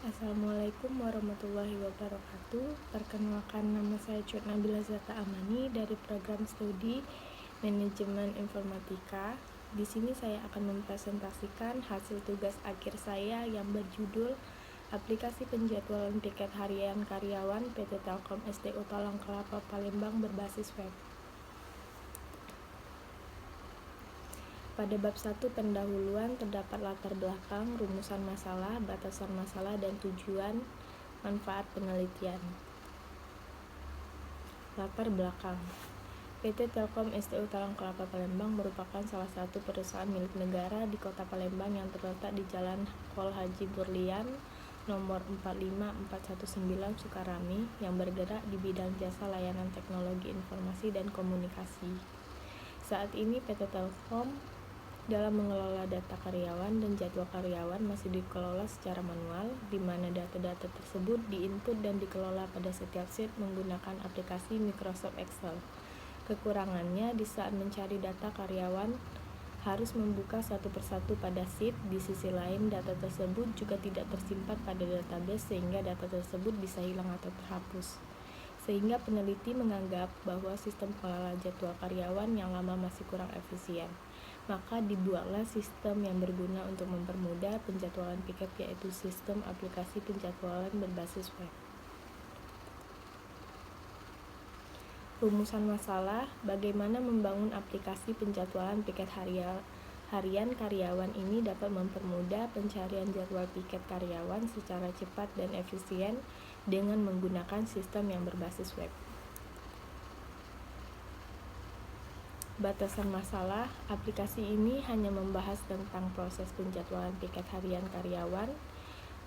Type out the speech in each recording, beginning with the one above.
Assalamualaikum warahmatullahi wabarakatuh. Perkenalkan, nama saya Cut Nabila Zata Amani dari program studi Manajemen Informatika. Di sini saya akan mempresentasikan hasil tugas akhir saya yang berjudul Aplikasi Penjadwalan Tiket Harian Karyawan PT Telkom SDU Talang Kelapa Palembang berbasis web. Pada bab 1 pendahuluan terdapat latar belakang, rumusan masalah, batasan masalah, dan tujuan manfaat penelitian. Latar belakang. PT Telkom SDU Talang Kelapa Palembang merupakan salah satu perusahaan milik negara di Kota Palembang yang terletak di Jalan Kol Haji Burlian nomor 45419 Sukarami yang bergerak di bidang jasa layanan teknologi informasi dan komunikasi. Saat ini PT Telkom dalam mengelola data karyawan dan jadwal karyawan masih dikelola secara manual, di mana data-data tersebut diinput dan dikelola pada setiap shift menggunakan aplikasi Microsoft Excel. Kekurangannya, di saat mencari data karyawan harus membuka satu persatu pada sheet. Di sisi lain, data tersebut juga tidak tersimpan pada database sehingga data tersebut bisa hilang atau terhapus. Sehingga peneliti menganggap bahwa sistem pengelola jadwal karyawan yang lama masih kurang efisien. Maka dibuatlah sistem yang berguna untuk mempermudah penjadwalan piket, yaitu sistem aplikasi penjadwalan berbasis web. Rumusan masalah, bagaimana membangun aplikasi penjadwalan piket harian karyawan ini dapat mempermudah pencarian jadwal piket karyawan secara cepat dan efisien dengan menggunakan sistem yang berbasis web. Batasan masalah, aplikasi ini hanya membahas tentang proses penjadwalan piket harian karyawan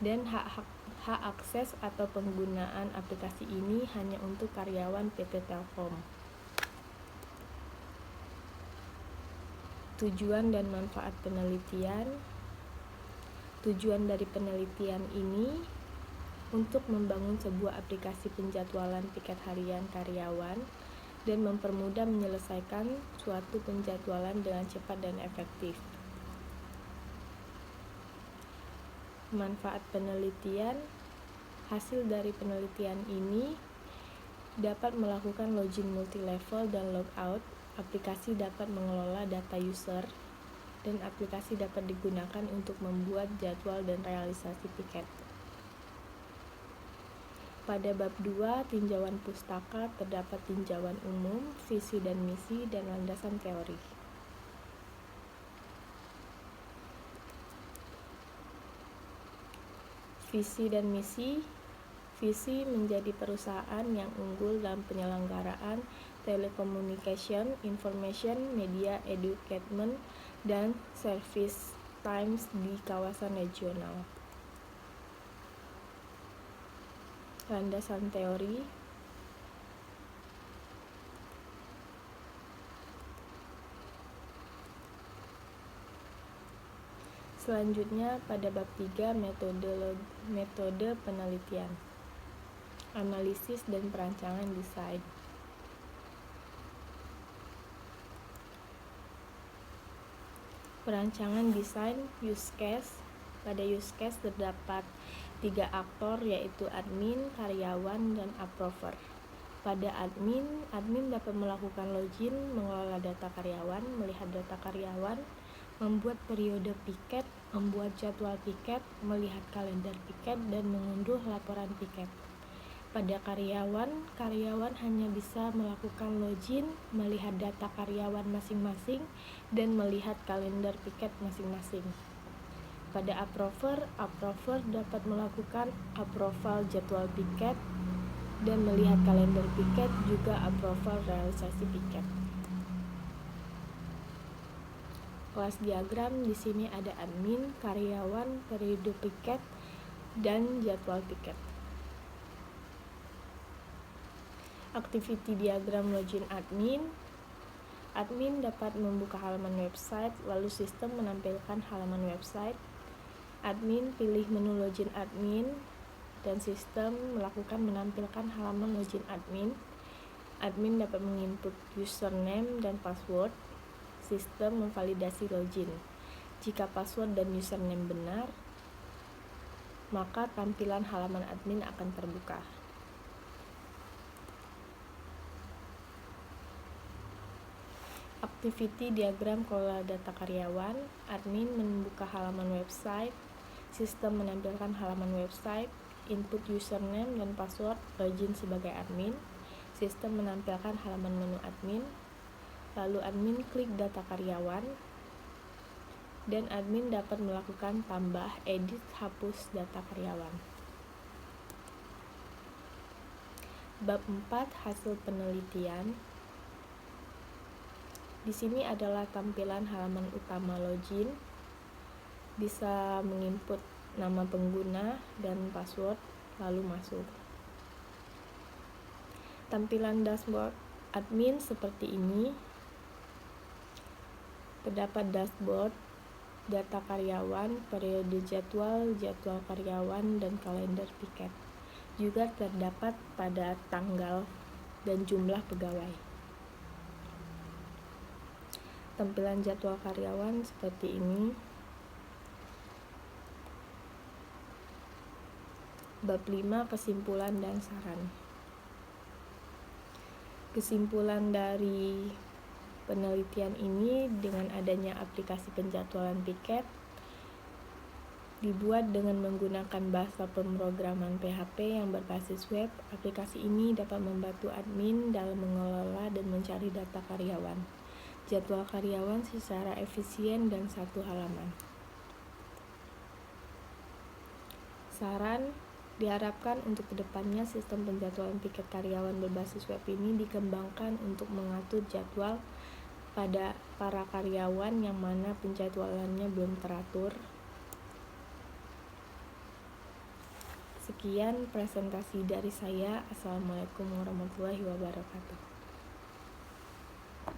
dan hak akses atau penggunaan aplikasi ini hanya untuk karyawan PT Telkom. Tujuan dan manfaat penelitian. Tujuan dari penelitian ini untuk membangun sebuah aplikasi penjadwalan piket harian karyawan dan mempermudah menyelesaikan suatu penjadwalan dengan cepat dan efektif. Manfaat penelitian. Hasil dari penelitian ini dapat melakukan login multi-level dan logout. Aplikasi dapat mengelola data user dan aplikasi dapat digunakan untuk membuat jadwal dan realisasi piket. Pada bab 2, tinjauan pustaka, terdapat tinjauan umum, visi dan misi, dan landasan teori. Visi dan misi. Visi menjadi perusahaan yang unggul dalam penyelenggaraan telecommunication, information, media, education, dan service times di kawasan regional. Landasan teori. Selanjutnya pada bab 3, metode penelitian, analisis dan perancangan desain. Perancangan desain use case. Pada use case terdapat 3 aktor, yaitu admin, karyawan, dan approver. Pada admin dapat melakukan login, mengelola data karyawan, melihat data karyawan, membuat periode piket, membuat jadwal piket, melihat kalender piket, dan mengunduh laporan piket. Pada karyawan hanya bisa melakukan login, melihat data karyawan masing-masing, dan melihat kalender piket masing-masing. Pada approver dapat melakukan approval jadwal piket dan melihat kalender piket, juga approval realisasi piket. Kelas diagram, di sini ada admin, karyawan, periode piket, dan jadwal piket. Activity diagram login admin. Admin dapat membuka halaman website, lalu sistem menampilkan halaman website. Admin pilih menu login admin dan sistem menampilkan halaman login admin. Admin dapat menginput username dan password. Sistem memvalidasi login. Jika password dan username benar, maka tampilan halaman admin akan terbuka. Activity diagram kelola data karyawan. Admin membuka halaman website. Sistem menampilkan halaman website. Input username dan password, login sebagai admin. Sistem menampilkan halaman menu admin. Lalu admin klik data karyawan. Dan admin dapat melakukan tambah, edit, hapus data karyawan. Bab 4, hasil penelitian. Di sini adalah tampilan halaman utama login. Bisa menginput nama pengguna dan password, lalu masuk. Tampilan dashboard admin seperti ini. Terdapat dashboard, data karyawan, periode jadwal, jadwal karyawan, dan kalender piket. Juga terdapat pada tanggal dan jumlah pegawai. Tampilan jadwal karyawan seperti ini. Bab 5, kesimpulan dan saran. Kesimpulan dari penelitian ini, dengan adanya aplikasi penjadwalan piket dibuat dengan menggunakan bahasa pemrograman PHP yang berbasis web, aplikasi ini dapat membantu admin dalam mengelola dan mencari data karyawan, jadwal karyawan secara efisien dan satu halaman. Saran, diharapkan untuk kedepannya sistem penjadwalan piket karyawan berbasis web ini dikembangkan untuk mengatur jadwal pada para karyawan yang mana penjadwalannya belum teratur. Sekian presentasi dari saya. Assalamualaikum warahmatullahi wabarakatuh.